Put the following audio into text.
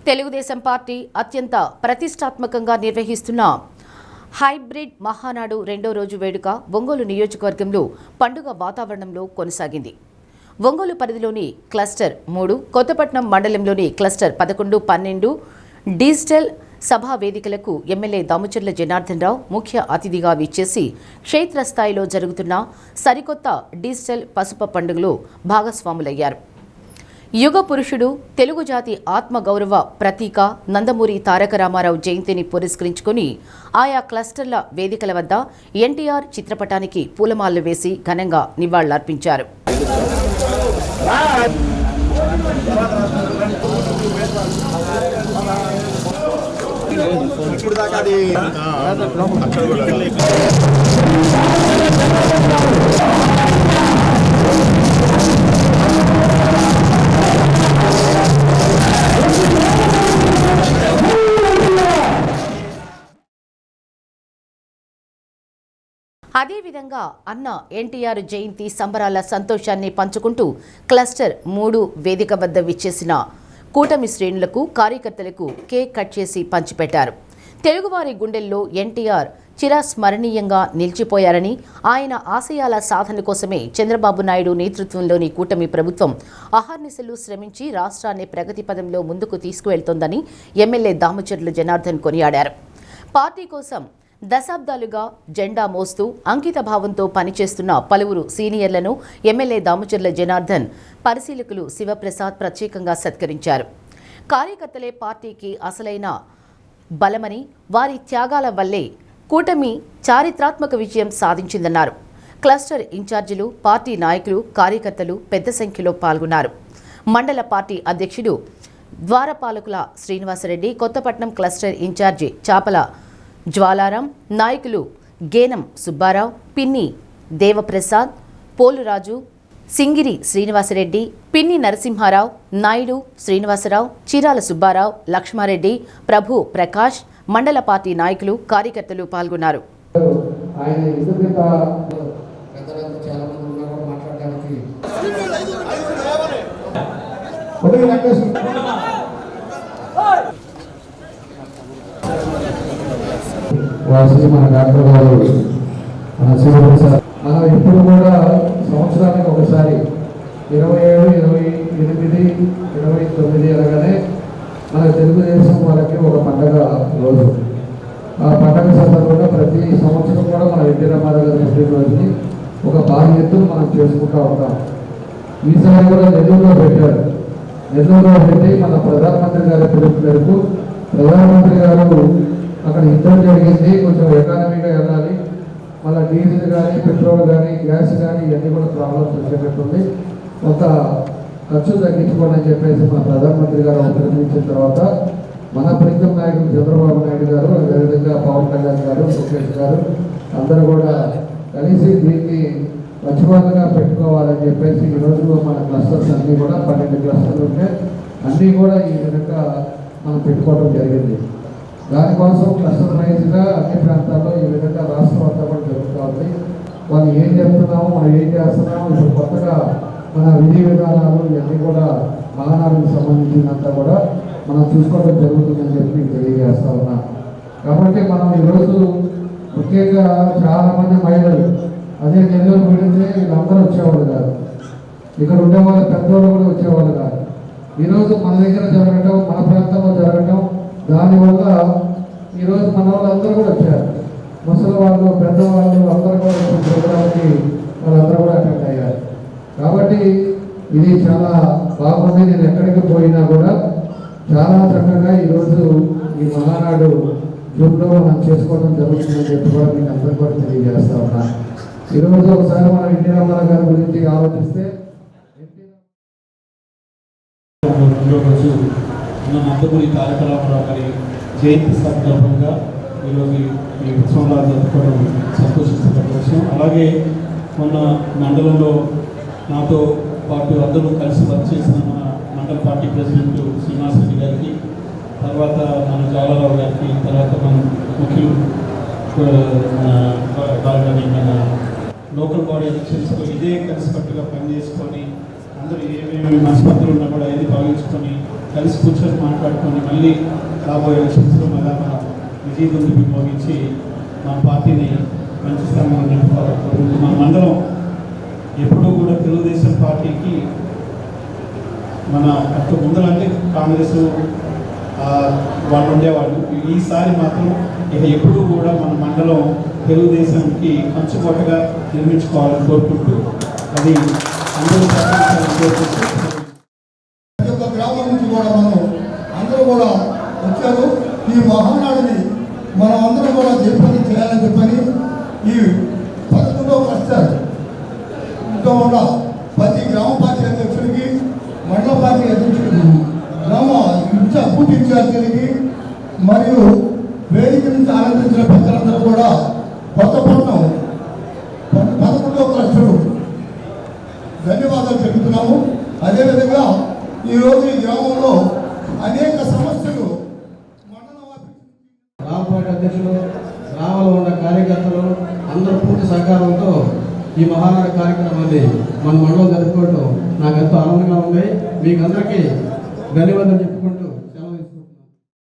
Telugu Desam party అత్యంత ప్రతిష్టాత్మకంగా నిర్వహిస్తున్న హైబ్రిడ్ మహానాడు రెండో రోజు వేడుక ఒంగోలు నియోజకవర్గంలో పండుగ వాతావరణంలో కొనసాగింది. ఒంగోలు పరిధిలోని క్లస్టర్ 3, కొత్తపట్నం మండలంలోని క్లస్టర్ 11, 12 డిజిటల్ సభా వేదికలకు ఎమ్మెల్యే దామచర్ల జనార్దన్ రావు ముఖ్య అతిథిగా విచ్చేసి క్షేత్రస్థాయిలో జరుగుతున్న సరికొత్త డిజిటల్ పసుపు పండుగలో భాగస్వాములయ్యారు. యుగ పురుషుడు, తెలుగు జాతి ఆత్మగౌరవ ప్రతీక నందమూరి తారక రామారావు జయంతిని పురస్కరించుకుని ఆయా క్లస్టర్ల వేదికల వద్ద ఎన్టీఆర్ చిత్రపటానికి పూలమాలలు వేసి ఘనంగా నివాళులర్పించారు. అదేవిధంగా అన్న ఎన్టీఆర్ జయంతి సంబరాల సంతోషాన్ని పంచుకుంటూ క్లస్టర్ 3 వేదిక వద్ద విచ్చేసిన కూటమి శ్రేణులకు, కార్యకర్తలకు కేక్ కట్ చేసి పంచిపెట్టారు. తెలుగువారి గుండెల్లో ఎన్టీఆర్ చిరస్మరణీయంగా నిలిచిపోయారని, ఆయన ఆశయాల సాధన కోసమే చంద్రబాబు నాయుడు నేతృత్వంలోని కూటమి ప్రభుత్వం అహర్నిశలు శ్రమించి రాష్ట్రాన్ని ప్రగతి పదంలో ముందుకు తీసుకువెళ్తోందని ఎమ్మెల్యే దామచర్ల జనార్దన్ కొనియాడారు. పార్టీ కోసం దశాబ్దాలుగా జెండా మోస్తూ అంకిత భావంతో పనిచేస్తున్న పలువురు సీనియర్లను ఎమ్మెల్యే దామచర్ల జనార్దన్, పరిశీలకులు శివప్రసాద్ ప్రత్యేకంగా సత్కరించారు. కార్యకర్తలే పార్టీకి అసలైన బలమని, వారి త్యాగాల వల్లే కూటమి చారిత్రాత్మక విజయం సాధించిందన్నారు. క్లస్టర్ ఇన్ఛార్జీలు, పార్టీ నాయకులు, కార్యకర్తలు పెద్ద సంఖ్యలో పాల్గొన్నారు. మండల పార్టీ అధ్యక్షుడు ద్వారపాలకుల శ్రీనివాసరెడ్డి, కొత్తపట్నం క్లస్టర్ ఇన్ఛార్జి చాపల జ్వాలారాం, నాయకులు గేనం సుబ్బారావు, పిన్ని దేవప్రసాద్, పోలురాజు, సింగిరి శ్రీనివాసరెడ్డి, పిన్ని నరసింహారావు, నాయుడు శ్రీనివాసరావు, చీరాల సుబ్బారావు, లక్ష్మారెడ్డి, ప్రభు ప్రకాష్, మండల పార్టీ నాయకులు, కార్యకర్తలు పాల్గొన్నారు. మన డాక్టర్ గారు, మన శివప్రసాద్, మనం ఇప్పుడు కూడా సంవత్సరానికి ఒకసారి 27, 28, 29 అనగానే మన తెలుగుదేశం వాళ్ళకి ఒక పండగ రోజు. ఆ పండగ సందర్భంగా ప్రతి సంవత్సరం కూడా మన ఎన్టీ రామారావు గారి పుట్టినరోజుని ఒక భారీ ఎత్తున మనం చేసుకుంటూ ఉంటాం. ఈసారి కూడా నెల్లూరులో పెట్టారు. నెల్లూరులో పెట్టి మన ప్రధానమంత్రి గారి పిలుపు మేరకు ప్రధానమంత్రి గారు అక్కడ యుద్ధం జరిగింది, కొంచెం ఎకానమీగా వెళ్ళాలి, మళ్ళీ డీజిల్ కానీ, పెట్రోల్ కానీ, గ్యాస్ కానీ ఇవన్నీ కూడా ప్రాబ్లమ్స్ వచ్చేటట్టుంది, కొంత ఖర్చు తగ్గించుకోండి అని చెప్పేసి మన ప్రధానమంత్రి గారు పిలుపునిచ్చిన తర్వాత మన ప్రీతం నాయకులు చంద్రబాబు నాయుడు గారు, అదేవిధంగా పవన్ కళ్యాణ్ గారు, లోకేష్ గారు అందరూ కూడా కలిసి దీన్ని మధ్యవర్తిగా పెట్టుకోవాలని చెప్పేసి ఈరోజు మన క్లస్టర్స్ అన్నీ కూడా 12 క్లస్టర్లు ఉంటే అన్నీ కూడా ఈ విధంగా మనం పెట్టుకోవడం జరిగింది. దానికోసం క్లస్టర్ వైజ్గా అన్ని ప్రాంతాల్లో ఈ విధంగా రాష్ట్రం అంతా కూడా జరుగుతూ ఉంది. వాళ్ళు ఏం చెప్తున్నాము, మనం ఏం చేస్తున్నాము, ఇప్పుడు కొత్తగా మన విధి విధానాలు ఇవన్నీ కూడా మహానాడుకు సంబంధించినంతా కూడా మనం చూసుకోవడం జరుగుతుందని చెప్పి తెలియజేస్తా ఉన్నా. కాబట్టి మనం ఈరోజు ముఖ్యంగా చాలామంది మహిళలు అదే నెల్లూరు పెడితే వీళ్ళందరూ వచ్చేవాళ్ళు కాదు, ఇక్కడ ఉండేవాళ్ళు పెద్దవాళ్ళు కూడా వచ్చేవాళ్ళు కాదు. ఈరోజు మన దగ్గర జరగటం, మన ప్రాంతంలో జరగటం, దానివల్ల ఈరోజు మన వాళ్ళందరూ కూడా వచ్చారు. ముసలి వాళ్ళు, పెద్దవాళ్ళు అందరూ కూడా ప్రోగ్రామ్కి వాళ్ళందరూ కూడా అటెండ్ అయ్యారు. కాబట్టి ఇది చాలా బాగుంది. నేను ఎక్కడికి పోయినా కూడా చాలా చక్కగా ఈరోజు ఈ మహానాడు జూన్లో మనం చేసుకోవడం జరుగుతుందని చెప్పి కూడా మీకు అందరూ కూడా తెలియజేస్తా ఉన్నా. ఈరోజు ఒకసారి మనం ఎన్టీ రామారావు గారి గురించి ఆలోచిస్తే నందమూరి తారక రామారావు గారి జయంతి సందర్భంగా ఈరోజు ఈ ఉత్సవంలో జరుపుకోవడం సంతోషిస్తున్న విషయం. అలాగే మొన్న మండలంలో నాతో పాటు అందరూ కలిసి వర్క్ చేసిన మన మండల పార్టీ ప్రెసిడెంట్ శ్రీనివాసరెడ్డి గారికి, తర్వాత మన జ్వాలారావు గారికి, తర్వాత మన ముఖ్యులు వాళ్ళని మన లోకల్ బాడీ ఎలక్షన్స్లో ఇదే కలిసికట్టుగా పనిచేసుకొని అందరూ ఏమేమి మనస్పర్ధలు ఉన్నా కూడా ఏది భావించుకొని కలిసి కూర్చొని మాట్లాడుకొని మళ్ళీ మళ్ళీ రాబోయే ఎలక్షన్స్లో మళ్ళీ మన విజయ దుందుకు మోగించి మన పార్టీని మంచి స్థానంలో నిలుపుకోవాలి. మన మండలం ఎప్పుడూ కూడా తెలుగుదేశం పార్టీకి మన అంత ముందరంటే కాంగ్రెస్ వాళ్ళు ఉండేవాళ్ళు. ఈసారి మాత్రం ఇక ఎప్పుడూ కూడా మన మండలం తెలుగుదేశంకి కంచుకోటగా నిర్మించుకోవాలని కోరుకుంటూ అది అందరూ కోరుకుంటూ ప్రతి ఒక్క గ్రామం నుంచి కూడా అందరూ కూడా వచ్చారు. ఈ మహానాడిని మనం అందరం కూడా జయప్రదం చేయాలని చెప్పని ఈ 11వ క్లస్టర్ ఇంకా ఉన్న ప్రతి గ్రామ పార్టీ అధ్యక్షుడికి, మండల పార్టీ అధ్యక్షుడికి, గ్రామ బూత్ ఇన్ఛార్జీలకి మరియు వేదిక నుంచి ఆనందించిన పెద్దలందరూ కూడా కొత్తపట్నం 11వ క్లస్టర్ ధన్యవాదాలు తెలుపుతున్నాము. అదేవిధంగా ఈరోజు ఈ గ్రామంలో అనేక సమస్యలు గ్రామ పార్టీ అధ్యక్షులు, గ్రామంలో ఉన్న కార్యకర్తలు అందరూ పూర్తి సహకారంతో ఈ మహానాడు కార్యక్రమాన్ని మన మండలం జరుపుకోవడం నాకు ఎంతో ఆనందంగా ఉంది. మీకు అందరికీ ధన్యవాదాలు చెప్పుకుంటూ